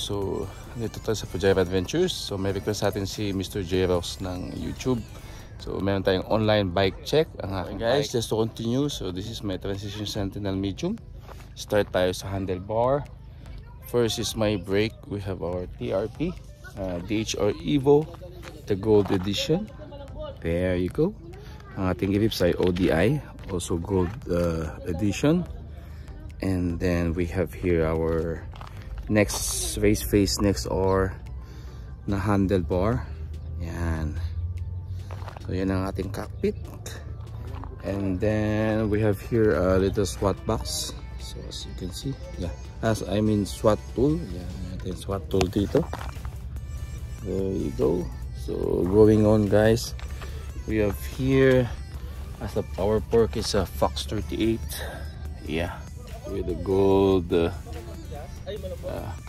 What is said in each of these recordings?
So, dito tayo sa Pujayra Adventures. So, may request natin si Mr. J. Ross ng YouTube. So, meron tayong online bike check. Ang aking guys, just to continue. So, this is my Transition Sentinel medium. Start tayo sa handlebar. First is my brake. We have our TRP, DHR Evo, the gold edition. There you go. Ang ating grips ay ODI, also gold edition. And then we have here our next race face next or na handlebar. Yan. So yan ang ating cockpit. And then we have here a little SWAT box. So as you can see, yeah, SWAT tool. Yan, ating SWAT tool dito. There you go. So going on guys, we have here as the power perk is a Fox 38. Yeah, with the gold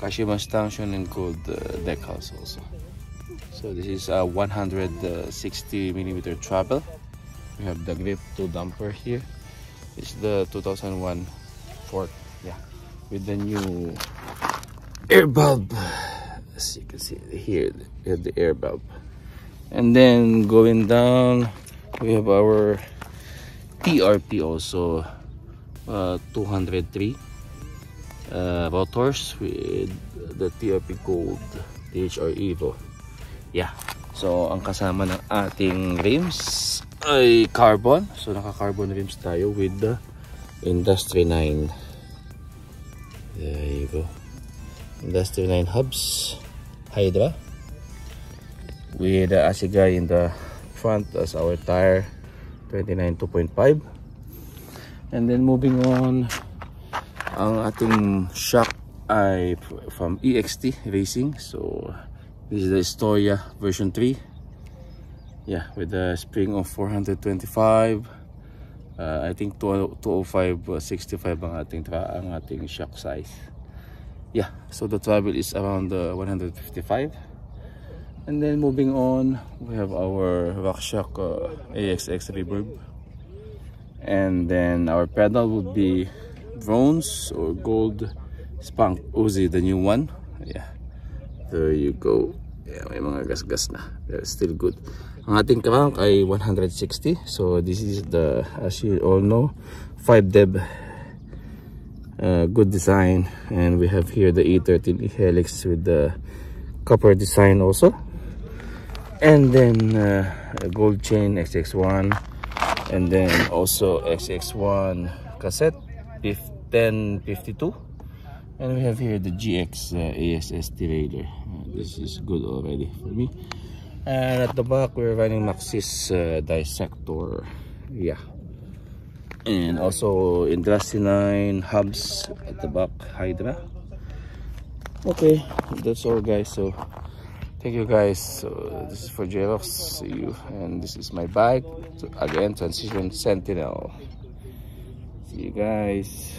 Kashima stanchion and gold decals also. So this is a 160mm travel. We have the grip to damper here. It's the 2001 Ford, yeah, with the new air bulb. As you can see here, we have the air bulb. And then going down, we have our TRP also, 203 rotors with the TRP Gold DHR Evo. Yeah, so ang kasama ng ating rims ay carbon. So naka-carbon rims tayo with the Industry 9. There you go. Industry 9 hubs, Hydra, with the Asigai in the front as our tire, 29 2.5. And then moving on, ang ating shock ay from EXT Racing. So this is the Historia version 3. Yeah, with the spring of 425. I think 205 65 ang ating shock size. Yeah, so the travel is around 155. And then moving on, we have our RockShox AXX reverb. And then our pedal would be bronze or gold Spunk Uzi, the new one. Yeah, there you go. Yeah, may mga gas-gas na. They're still good. Ang ating crank ay 160. So this is the, as you all know, 5 deb. Good design. And we have here the E13 helix with the copper design also. And then a gold chain XX1. And then also XX1 cassette 1052. And we have here the GX ASS derailleur. This is good already for me. And at the back we're running Maxxis dissector. Yeah. And also Industry 9 hubs at the back, Hydra. Okay, that's all guys. So thank you guys. So this is for Jerox. See you. And this is my bike. So again, Transition Sentinel. See you guys.